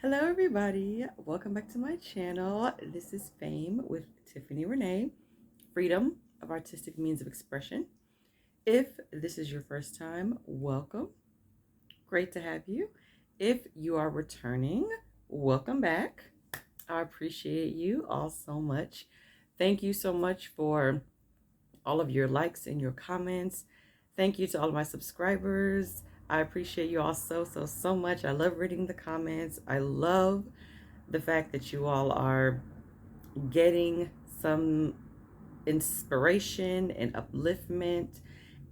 Hello, everybody. Welcome back to my channel. This is Fame with Tiffany Renee, freedom of artistic means of expression. If this is your first time, welcome. Great to have you. If you are returning, welcome back. I appreciate you all so much. Thank you so much for all of your likes and your comments. Thank you to all of my subscribers. I appreciate you all so much. I love reading the comments. I love the fact that you all are getting some inspiration and upliftment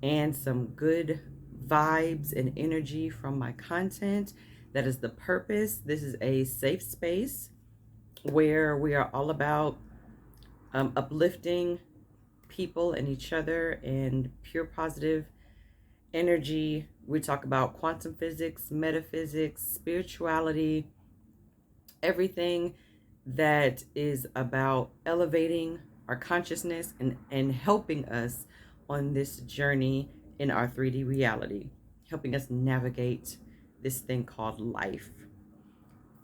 and some good vibes and energy from my content. That is the purpose. This is a safe space where we are all about uplifting people and each other and pure positive energy. We talk about quantum physics, metaphysics, spirituality, everything that is about elevating our consciousness and helping us on this journey in our 3D reality, helping us navigate this thing called life.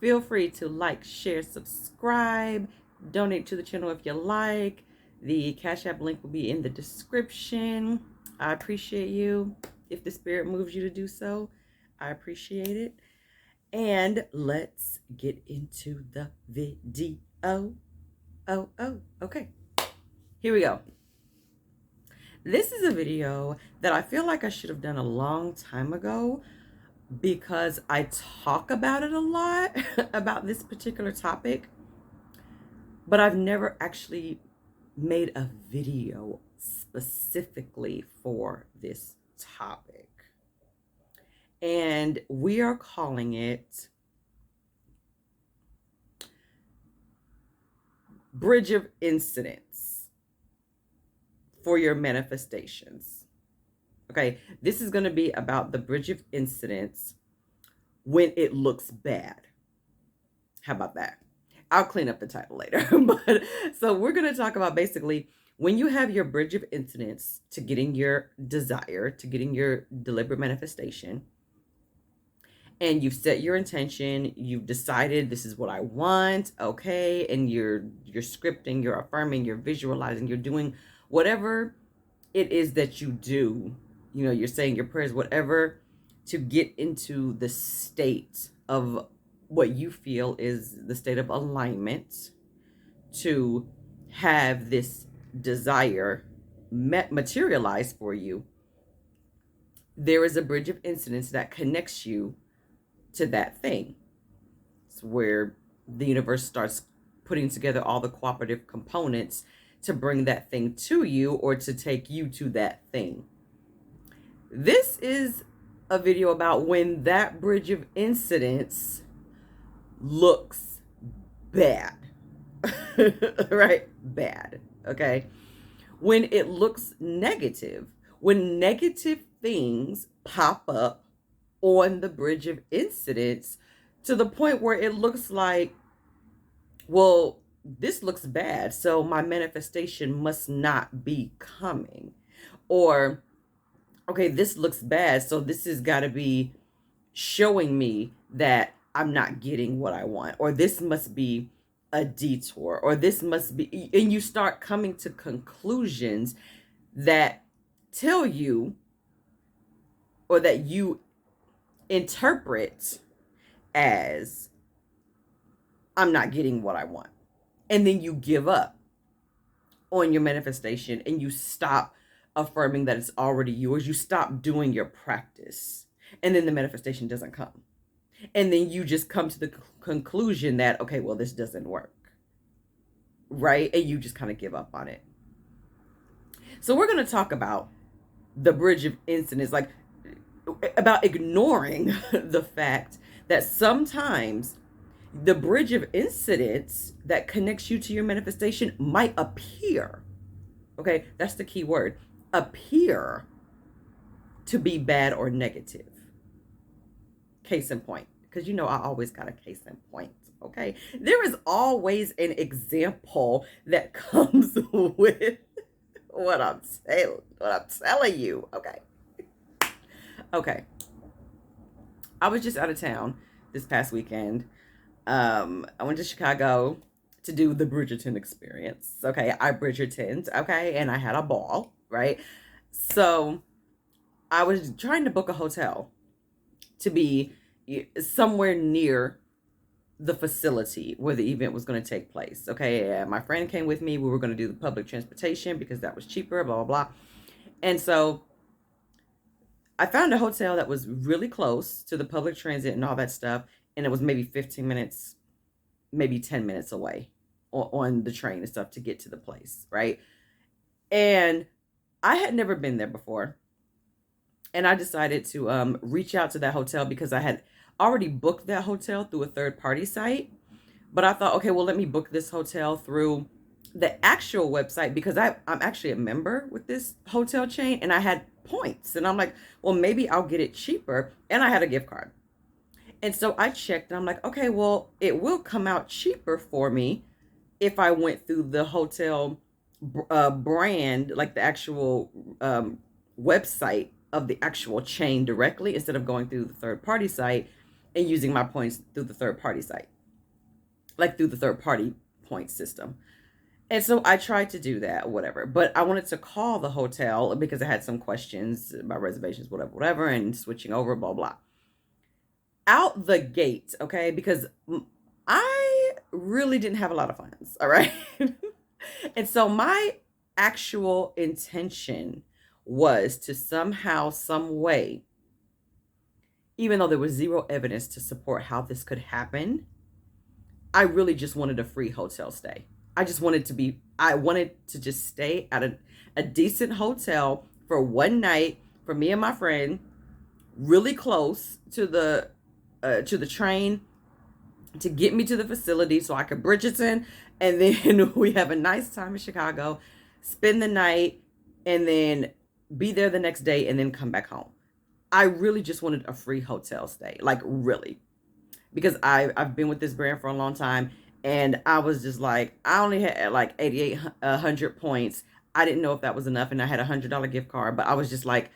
Feel free to like, share, subscribe, donate to the channel if you like. The Cash App link will be in the description. I appreciate you. If the spirit moves you to do so, I appreciate it. And let's get into the video. Okay. Here we go. This is a video that I feel like I should have done a long time ago because I talk about it a lot, about this particular topic, but I've never actually made a video specifically for this topic. And we are calling it Bridge of Incidents for your manifestations. Okay, this is going to be about the bridge of incidents when it looks bad. How about that? I'll clean up the title later. But so we're going to talk about basically when you have your bridge of incidents to getting your desire, to getting your deliberate manifestation, and you've set your intention, you've decided this is what I want, okay, and you're scripting, you're affirming, you're visualizing, you're doing whatever it is that you do, you're saying your prayers, whatever, to get into the state of what you feel is the state of alignment to have this desire materialize for you. There is a bridge of incidents that connects you to that thing. It's where the universe starts putting together all the cooperative components to bring that thing to you or to take you to that thing. This is a video about when that bridge of incidents looks bad. Right? Bad. Okay? When it looks negative, when negative things pop up on the bridge of incidents to the point where it looks like, well, this looks bad, so my manifestation must not be coming. Or, okay, this looks bad, so this has got to be showing me that I'm not getting what I want, or this must be a detour, or this must be, and you start coming to conclusions that tell you, or that you interpret as, I'm not getting what I want. And then you give up on your manifestation and you stop affirming that it's already yours. You stop doing your practice. And then the manifestation doesn't come. And then you just come to the conclusion that, okay, well, this doesn't work. Right? And you just kind of give up on it. So we're going to talk about the bridge of incidents, like about ignoring the fact that sometimes the bridge of incidents that connects you to your manifestation might appear, okay, that's the key word, appear to be bad or negative. Case in point, because I always got a case in point, okay? There is always an example that comes with what I'm telling you, okay? Okay. I was just out of town this past weekend. I went to Chicago to do the Bridgerton experience. Okay, I Bridgertoned, okay, and I had a ball, right? So I was trying to book a hotel to be somewhere near the facility where the event was going to take place. Okay, yeah, my friend came with me. We were going to do the public transportation because that was cheaper, blah, blah, blah. And so I found a hotel that was really close to the public transit and all that stuff. And it was maybe 15 minutes, maybe 10 minutes away on the train and stuff to get to the place, right? And I had never been there before. And I decided to reach out to that hotel because I had already booked that hotel through a third party site. But I thought, okay, well, let me book this hotel through the actual website because I'm actually a member with this hotel chain and I had points. And I'm like, well, maybe I'll get it cheaper. And I had a gift card. And so I checked and I'm like, okay, well, it will come out cheaper for me if I went through the hotel brand, like the actual website of the actual chain directly instead of going through the third party site and using my points through the third party site, like through the third party point system. And so I tried to do that, whatever. But I wanted to call the hotel because I had some questions about reservations, whatever, whatever, and switching over, blah, blah. Out the gate, okay? Because I really didn't have a lot of funds, all right? And so my actual intention was to somehow, some way, even though there was zero evidence to support how this could happen, I really just wanted a free hotel stay. I wanted to just stay at a decent hotel for one night for me and my friend, really close to the train to get me to the facility so I could Bridgerton. And then we have a nice time in Chicago, spend the night, and then be there the next day and then come back home. I really just wanted a free hotel stay, like really, because I've been with this brand for a long time, and I was just like, I only had like 8,800 points. I didn't know if that was enough, and I had $100 gift card, but I was just like,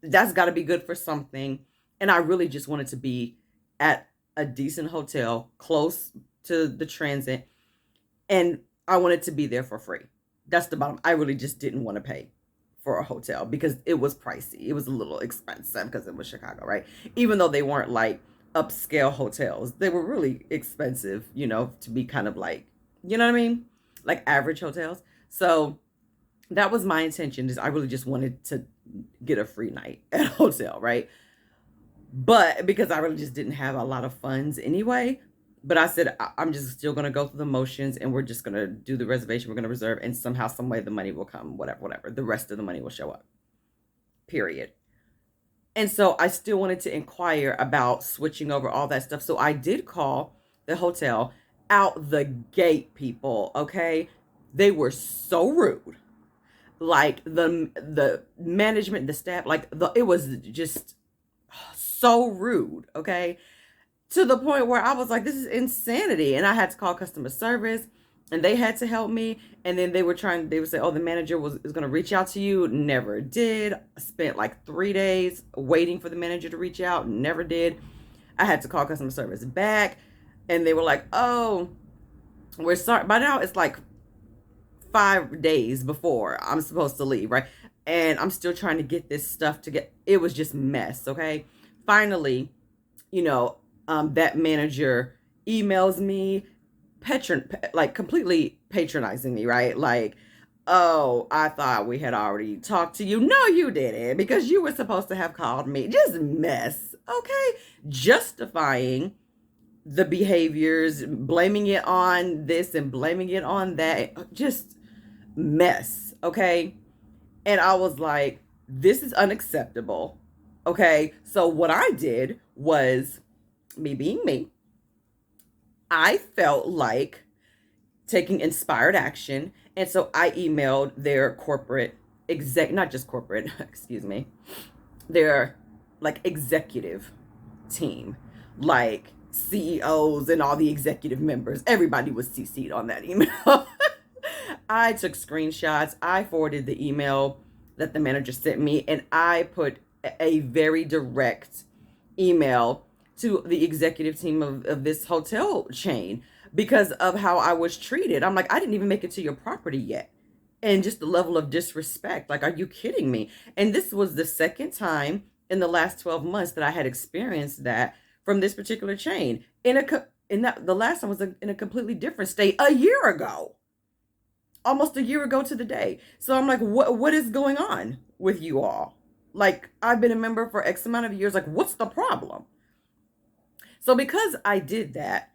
that's got to be good for something, and I really just wanted to be at a decent hotel close to the transit, and I wanted to be there for free. That's the bottom. I really just didn't want to pay for a hotel because it was pricey. It was a little expensive because it was Chicago, right? Even though they weren't like upscale hotels, they were really expensive, to be kind of like, you know what I mean? Like average hotels. So that was my intention, is I really just wanted to get a free night at a hotel, right? But because I really just didn't have a lot of funds anyway, but I said, I'm just still going to go through the motions and we're just going to do the reservation. We're going to reserve, and somehow, some way the money will come, whatever, whatever. The rest of the money will show up, period. And so I still wanted to inquire about switching over all that stuff. So I did call the hotel out the gate, people. Okay. They were so rude. Like the management, the staff, like it was just so rude. Okay. To the point where I was like, this is insanity. And I had to call customer service and they had to help me. And then they would say, oh, the manager is going to reach out to you. Never did. I spent like 3 days waiting for the manager to reach out. Never did. I had to call customer service back. And they were like, oh, we're sorry. By now it's like 5 days before I'm supposed to leave, right? And I'm still trying to get this stuff it was just mess. Okay. Finally, that manager emails me, like completely patronizing me, right? Like, oh, I thought we had already talked to you. No, you didn't, because you were supposed to have called me. Just mess, okay? Justifying the behaviors, blaming it on this and blaming it on that. Just mess, okay? And I was like, this is unacceptable, okay? So what I did was, me being me, I felt like taking inspired action. And so I emailed their corporate not just corporate, excuse me, their like executive team, like CEOs and all the executive members. Everybody was CC'd on that email. I took screenshots. I forwarded the email that the manager sent me, and I put a very direct email to the executive team of this hotel chain because of how I was treated. I'm like, I didn't even make it to your property yet. And just the level of disrespect. Like, are you kidding me? And this was the second time in the last 12 months that I had experienced that from this particular chain. In that the last time was in a completely different state a year ago. Almost a year ago to the day. So I'm like, what is going on with you all? Like, I've been a member for X amount of years. Like, what's the problem? So because I did that,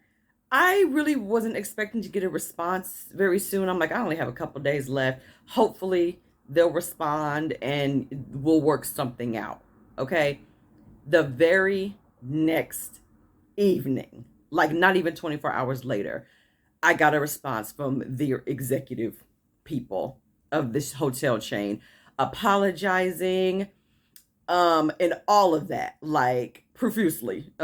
I really wasn't expecting to get a response very soon. I'm like, I only have a couple days left. Hopefully they'll respond and we'll work something out. Okay. The very next evening, like not even 24 hours later, I got a response from the executive people of this hotel chain apologizing, and all of that, like profusely.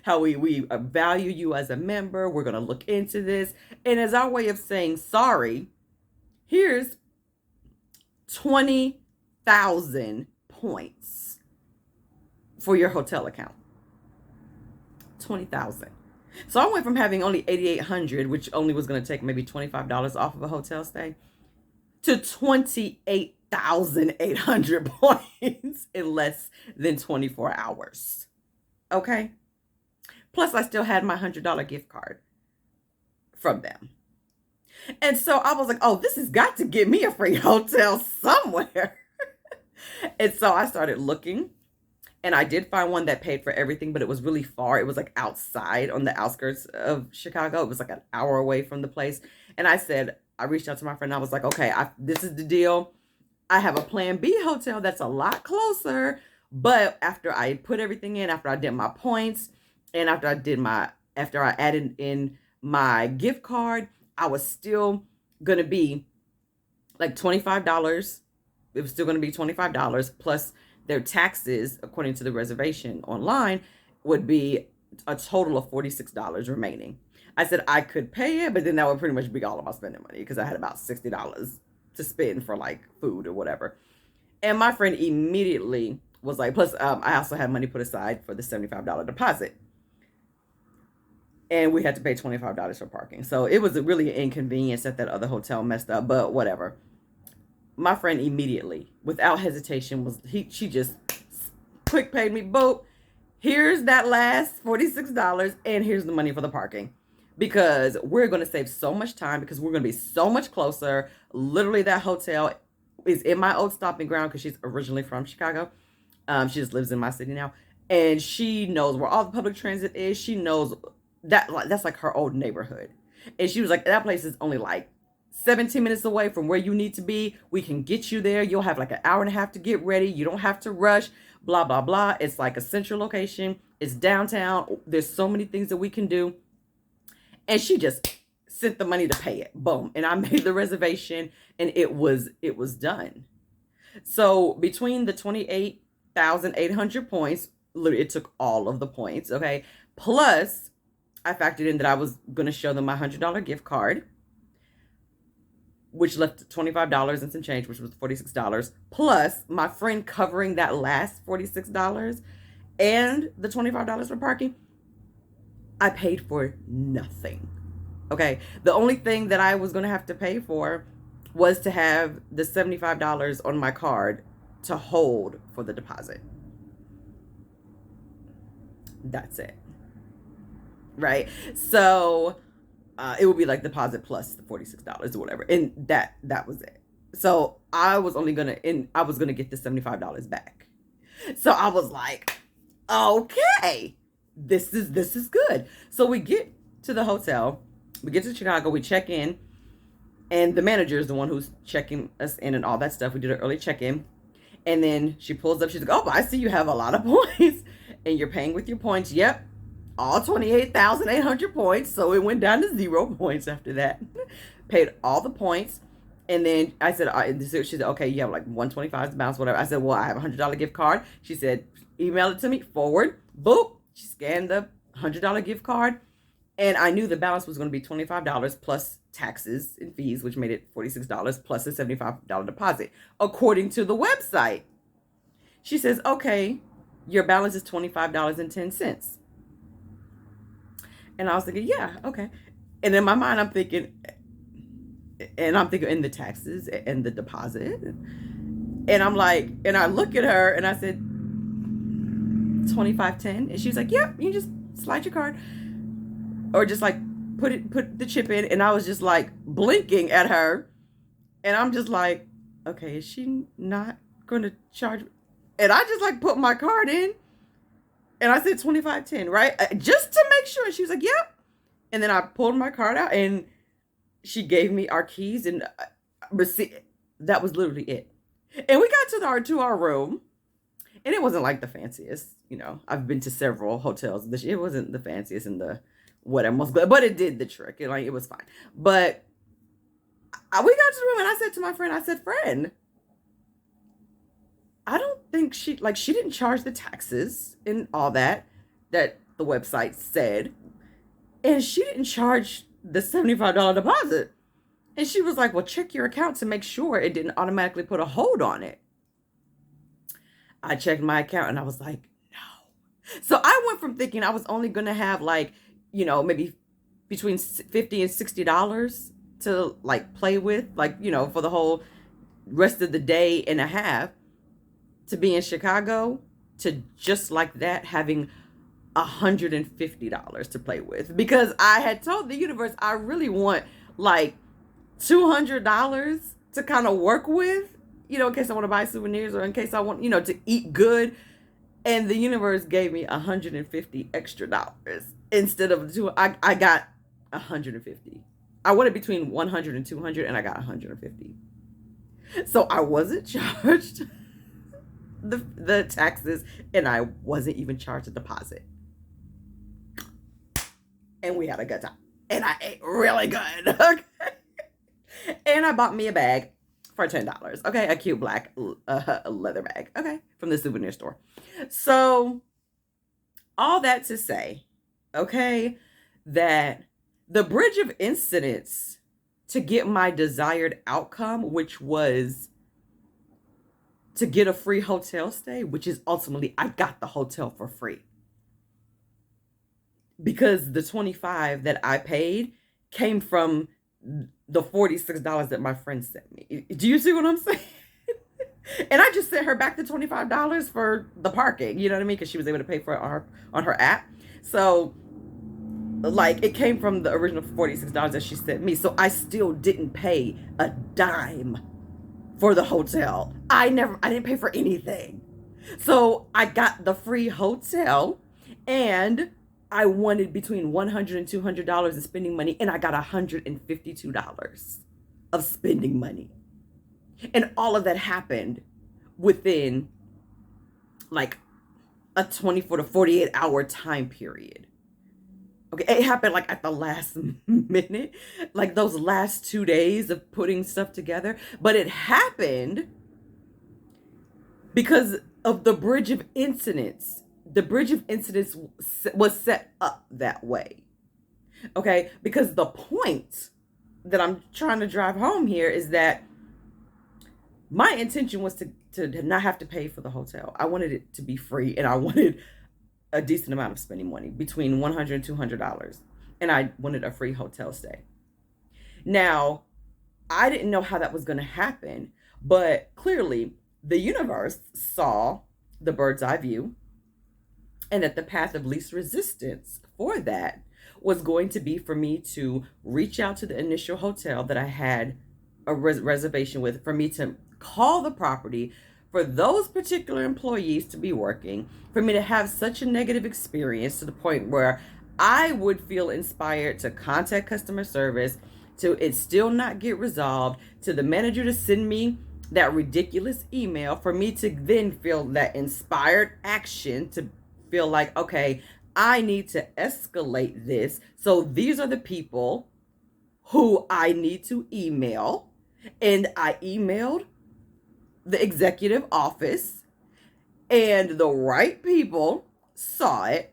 How we value you as a member. We're going to look into this. And as our way of saying sorry, here's 20,000 points for your hotel account. 20,000. So I went from having only 8,800, which only was going to take maybe $25 off of a hotel stay, to 28,800 points in less than 24 hours. Okay. Plus, I still had my $100 gift card from them. And so I was like, oh, this has got to get me a free hotel somewhere. And so I started looking, and I did find one that paid for everything, but it was really far. It was like outside on the outskirts of Chicago. It was like an hour away from the place. And I reached out to my friend. I was like, okay, this is the deal. I have a plan B hotel that's a lot closer. But after I put everything in, after I did my points, and after I added in my gift card, I was still going to be like $25. It was still going to be $25 plus their taxes, according to the reservation online, would be a total of $46 remaining. I said I could pay it, but then that would pretty much be all of my spending money because I had about $60 to spend for like food or whatever. And my friend immediately was like, plus I also had money put aside for the $75 deposit. And we had to pay $25 for parking. So it was really an inconvenience that other hotel messed up, but whatever. My friend immediately, without hesitation, she just quick paid me, boop, here's that last $46 and here's the money for the parking. Because we're going to save so much time because we're going to be so much closer. Literally, that hotel is in my old stomping ground because she's originally from Chicago. She just lives in my city now. And she knows where all the public transit is. She knows that's like her old neighborhood. And she was like, that place is only like 17 minutes away from where you need to be. We can get you there. You'll have like an hour and a half to get ready. You don't have to rush, blah, blah, blah. It's like a central location. It's downtown. There's so many things that we can do. And she just sent the money to pay it. Boom. And I made the reservation and it was done. So between the 28,800 points, literally it took all of the points. Okay. Plus I factored in that I was going to show them my $100 gift card, which left $25 and some change, which was $46, plus my friend covering that last $46 and the $25 for parking. I paid for nothing. Okay. The only thing that I was going to have to pay for was to have the $75 on my card to hold for the deposit. That's it. Right. So it would be like deposit plus the $46 or whatever. And that was it. So I was gonna get the $75 back. So I was like, okay, this is good. So we get to the hotel, we get to Chicago, we check in, and the manager is the one who's checking us in and all that stuff. We did an early check-in. And then she pulls up, she's like, oh, I see you have a lot of points. And you're paying with your points. Yep. All 28,800 points. So it went down to 0 points after that. Paid all the points. And then I said, she said, okay, you have like 125 to bounce, whatever. I said, well, I have a $100 gift card. She said, email it to me, forward. Boop. She scanned the $100 gift card. And I knew the balance was going to be $25 plus taxes and fees, which made it $46 plus a $75 deposit, according to the website. She says, okay, your balance is $25.10. And I was thinking, yeah, okay. And in my mind, I'm thinking, in the taxes and the deposit. And I'm like, and I look at her and I said, 25.10. And she's like, yep, you just slide your card. Or just like put the chip in. And I was just like blinking at her. And I'm just like, okay, is she not going to charge me? And I just like put my card in. And I said 25.10, right? Just to make sure. She was like, yep. And then I pulled my card out and she gave me our keys and receipt. That was literally it. And we got to our room. And it wasn't like the fanciest, you know. I've been to several hotels. It wasn't the fanciest and the whatever, but it did the trick. It was fine. But we got to the room and I said to my friend, I said, friend, I don't think she didn't charge the taxes and all that the website said. And she didn't charge the $75 deposit. And she was like, well, check your account to make sure it didn't automatically put a hold on it. I checked my account and I was like, no. So I went from thinking I was only going to have like, you know, maybe between $50 and $60 to like play with, like, you know, for the whole rest of the day and a half, to be in Chicago, to just like that having $150 to play with, because I had told the universe I really want like $200 to kind of work with, you know, in case I want to buy souvenirs or in case I want, you know, to eat good. And the universe gave me $150 extra dollars instead of two. I got 150. I wanted between 100 and 200 and I got 150. So I wasn't charged the taxes and I wasn't even charged a deposit. And we had a good time. And I ate really good. Okay. And I bought me a bag for $10. Okay. A cute black leather bag. Okay. From the souvenir store. So all that to say, okay, that the bridge of incidents to get my desired outcome, which was to get a free hotel stay, which is ultimately, I got the hotel for free. Because the $25 that I paid came from the $46 that my friend sent me. Do you see what I'm saying? And I just sent her back the $25 for the parking, you know what I mean? Because she was able to pay for it on her app. So, like, it came from the original $46 that she sent me. So I still didn't pay a dime for the hotel. I didn't pay for anything. So I got the free hotel and I wanted between $100 and $200 in spending money, and I got $152 of spending money. And all of that happened within like a 24 to 48 hour time period. Okay, it happened like at the last minute, like those last 2 days of putting stuff together. But it happened because of the bridge of incidents. The bridge of incidents was set up that way. Okay, because the point that I'm trying to drive home here is that my intention was to not have to pay for the hotel. I wanted it to be free, and I wanted a decent amount of spending money, between $100 and $200. And I wanted a free hotel stay. Now, I didn't know how that was going to happen, but clearly the universe saw the bird's eye view, and that the path of least resistance for that was going to be for me to reach out to the initial hotel that I had a reservation with, for me to call the property, for those particular employees to be working, for me to have such a negative experience to the point where I would feel inspired to contact customer service, to it still not get resolved, to the manager to send me that ridiculous email, for me to then feel that inspired action, to feel like, okay, I need to escalate this. So these are the people who I need to email. And I emailed the executive office, and the right people saw it.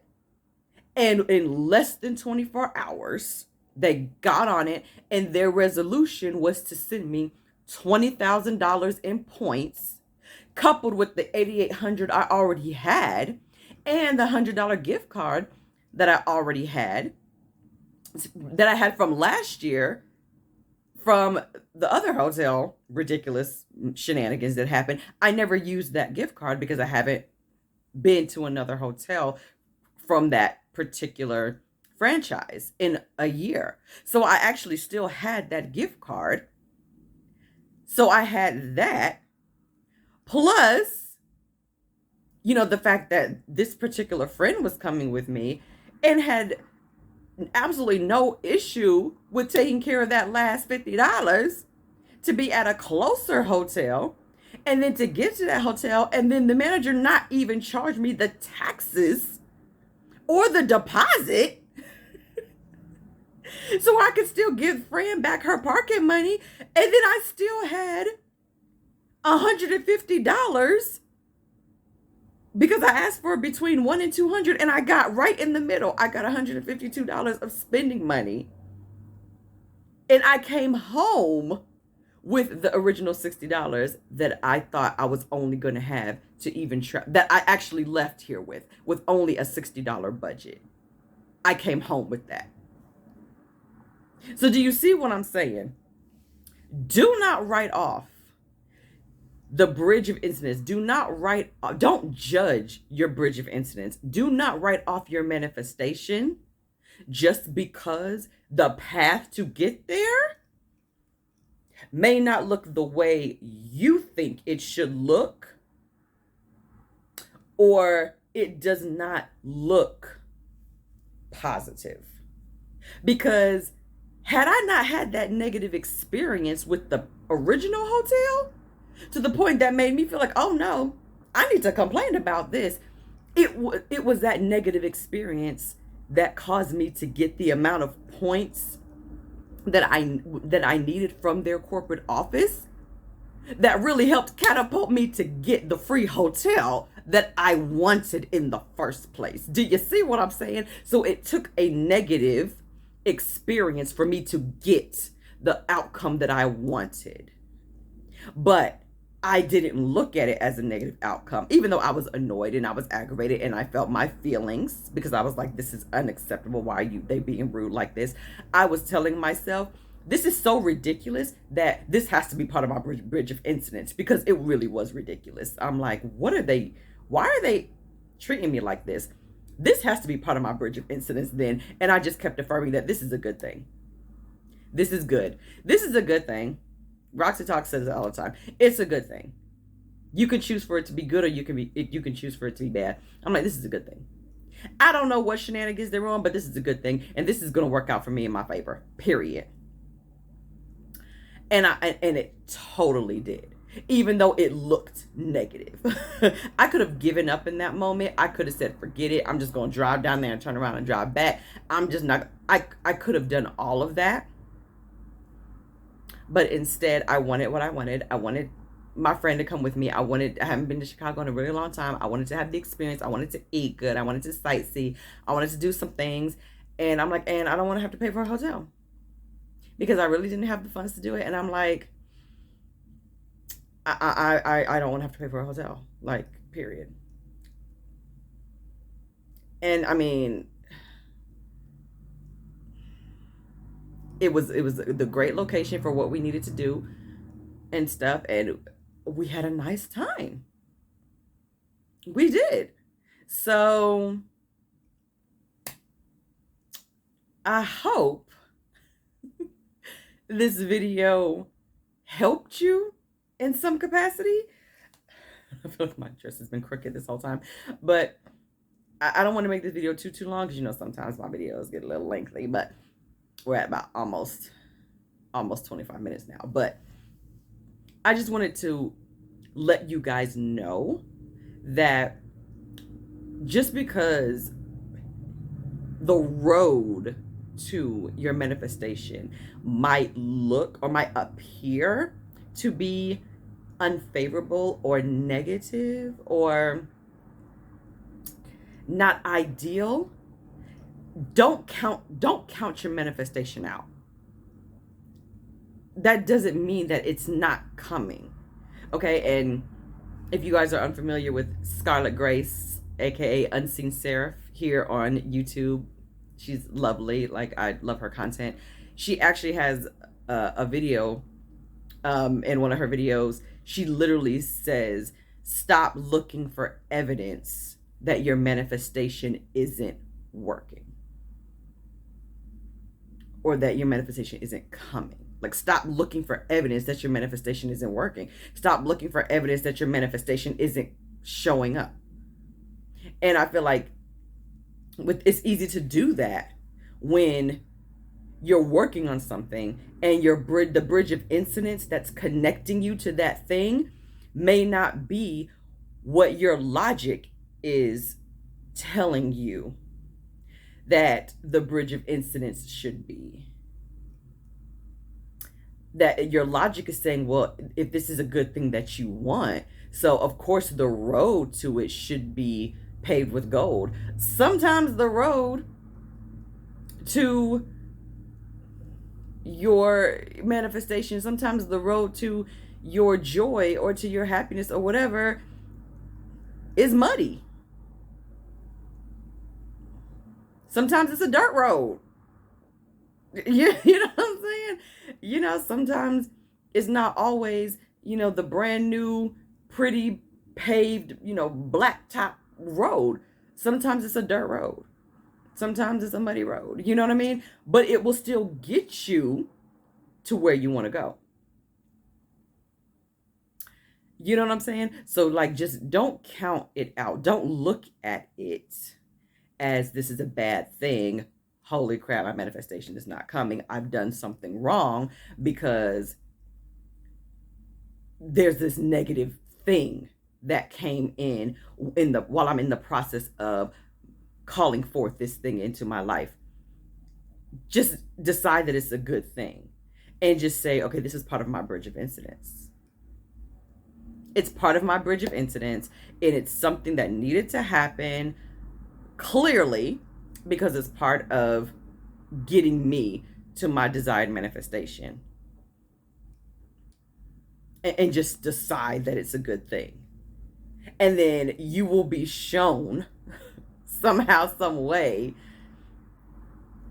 And in less than 24 hours, they got on it, and their resolution was to send me $20,000 in points coupled with the $8,800 I already had and the $100 gift card that I already had, that I had from last year from the other hotel ridiculous shenanigans that happened. I never used that gift card because I haven't been to another hotel from that particular franchise in a year. So I actually still had that gift card. So I had that, plus, the fact that this particular friend was coming with me and had absolutely no issue with taking care of that last $50 to be at a closer hotel, and then to get to that hotel and then the manager not even charge me the taxes or the deposit so I could still give Fran back her parking money, and then I still had $150 because I asked for between $100 and $200, and I got right in the middle. I got $152 of spending money, and I came home with the original $60 that I thought I was only going to have to even try, that I actually left here with only a $60 budget. I came home with that. So do you see what I'm saying? Do not write off the bridge of incidents. Don't judge your bridge of incidents. Do not write off your manifestation just because the path to get there may not look the way you think it should look, or it does not look positive. Because had I not had that negative experience with the original hotel, to the point that made me feel like, oh no, I need to complain about this, it was that negative experience that caused me to get the amount of points that I needed from their corporate office, that really helped catapult me to get the free hotel that I wanted in the first place. Do you see what I'm saying? So it took a negative experience for me to get the outcome that I wanted. But I didn't look at it as a negative outcome, even though I was annoyed and I was aggravated and I felt my feelings, because I was like, this is unacceptable. Why are they being rude like this? I was telling myself, this is so ridiculous that this has to be part of my bridge of incidents, because it really was ridiculous. I'm like, why are they treating me like this? This has to be part of my bridge of incidents then. And I just kept affirming that this is a good thing. This is good. This is a good thing. Roxy Talk says it all the time. It's a good thing. You can choose for it to be good, or you can choose for it to be bad. I'm like, this is a good thing. I don't know what shenanigans they're on, but this is a good thing. And this is going to work out for me in my favor, period. And it totally did. Even though it looked negative. I could have given up in that moment. I could have said, forget it. I'm just going to drive down there and turn around and drive back. I'm just not, I could have done all of that. But instead, I wanted what I wanted. I wanted my friend to come with me. I haven't been to Chicago in a really long time. I wanted to have the experience. I wanted to eat good. I wanted to sightsee. I wanted to do some things. And I'm like, and I don't want to have to pay for a hotel, because I really didn't have the funds to do it. And I'm like, I don't want to have to pay for a hotel, like, period. And I mean, it was the great location for what we needed to do and stuff, and we had a nice time. We did. So I hope this video helped you in some capacity. I feel like my dress has been crooked this whole time, but I don't want to make this video too long, because sometimes my videos get a little lengthy, but we're at about almost 25 minutes now. But I just wanted to let you guys know that just because the road to your manifestation might look or might appear to be unfavorable or negative or not ideal, don't count your manifestation out. That doesn't mean that it's not coming. Okay? And If you guys are unfamiliar with Scarlet Grace, aka Unseen Seraph, here on YouTube, she's lovely. Like, I love her content. She actually has a video. In one of her videos, she literally says, "Stop looking for evidence that your manifestation isn't working, or that your manifestation isn't coming." Like, stop looking for evidence that your manifestation isn't working. Stop looking for evidence that your manifestation isn't showing up. And I feel like it's easy to do that when you're working on something and the bridge of incidents that's connecting you to that thing may not be what your logic is telling you that the bridge of incidents should be. That your logic is saying, well, if this is a good thing that you want, so of course the road to it should be paved with gold. Sometimes the road to your manifestation, sometimes the road to your joy or to your happiness or whatever is muddy. Sometimes it's a dirt road. You know what I'm saying? Sometimes it's not always, the brand new, pretty paved, blacktop road. Sometimes it's a dirt road. Sometimes it's a muddy road. You know what I mean? But it will still get you to where you want to go. You know what I'm saying? So, like, just don't count it out. Don't look at it as this is a bad thing. Holy crap, my manifestation is not coming. I've done something wrong because there's this negative thing that came in while I'm in the process of calling forth this thing into my life. Just decide that it's a good thing and just say, okay, this is part of my bridge of incidents. It's part of my bridge of incidents, and it's something that needed to happen clearly, because it's part of getting me to my desired manifestation. And just decide that it's a good thing. And then you will be shown somehow, some way,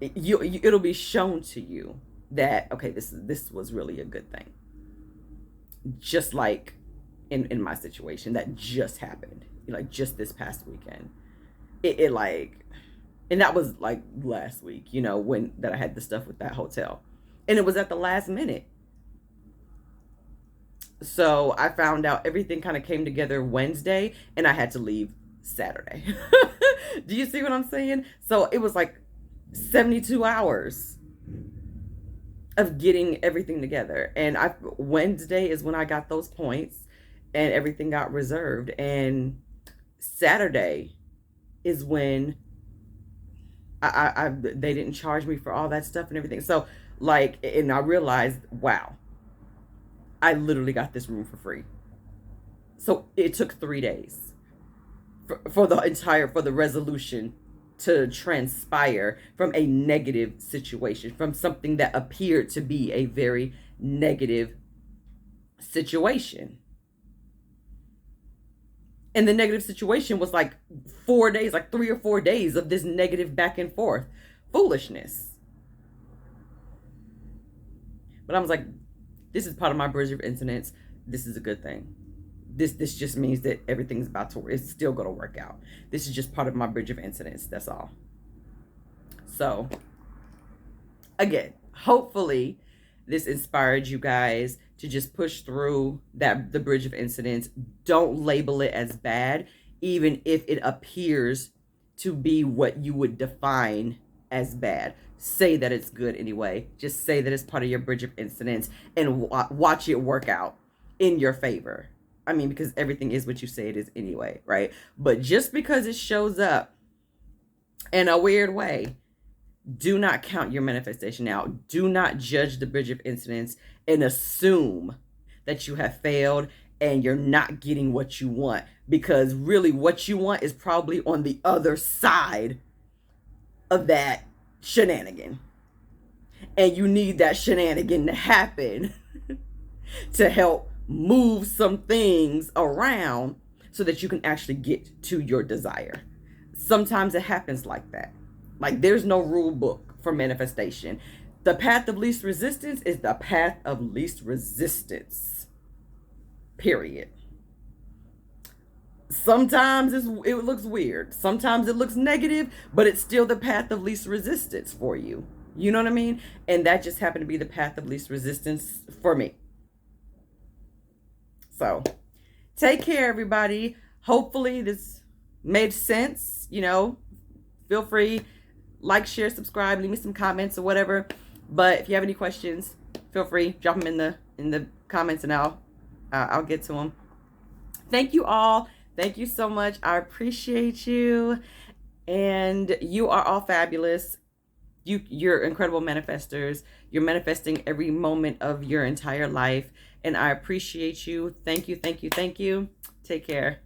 it'll be shown to you that, okay, this was really a good thing. Just like in my situation that just happened, like just this past weekend. It like, and that was like last week, when that I had the stuff with that hotel. And it was at the last minute. So I found out everything kind of came together Wednesday and I had to leave Saturday. Do you see what I'm saying? So it was like 72 hours of getting everything together. And Wednesday is when I got those points and everything got reserved. And Saturday is when they didn't charge me for all that stuff and everything. So like, and I realized, wow, I literally got this room for free. So it took 3 days for the resolution to transpire from a negative situation, from something that appeared to be a very negative situation. And the negative situation was like 4 days, like 3 or 4 days of this negative back and forth foolishness. But I was like, this is part of my bridge of incidents. This is a good thing. This just means that everything's it's still going to work out. This is just part of my bridge of incidents. That's all. So, again, hopefully this inspired you guys to just push through the bridge of incidents. Don't label it as bad, even if it appears to be what you would define as bad. Say that it's good anyway. Just say that it's part of your bridge of incidents and watch it work out in your favor. I mean, because everything is what you say it is anyway, right? But just because it shows up in a weird way, do not count your manifestation out. Do not judge the bridge of incidents and assume that you have failed and you're not getting what you want, because really what you want is probably on the other side of that shenanigan. And you need that shenanigan to happen to help move some things around so that you can actually get to your desire. Sometimes it happens like that. Like there's no rule book for manifestation. The path of least resistance is the path of least resistance. Period. Sometimes it looks weird. Sometimes it looks negative, but it's still the path of least resistance for you. You know what I mean? And that just happened to be the path of least resistance for me. So take care, everybody. Hopefully this made sense. You know, feel free, like, share, subscribe, leave me some comments or whatever. But if you have any questions, feel free, drop them in the comments and I'll get to them. Thank you all. Thank you so much. I appreciate you. And you are all fabulous. You're incredible manifestors. You're manifesting every moment of your entire life. And I appreciate you. Thank you, thank you, thank you. Take care.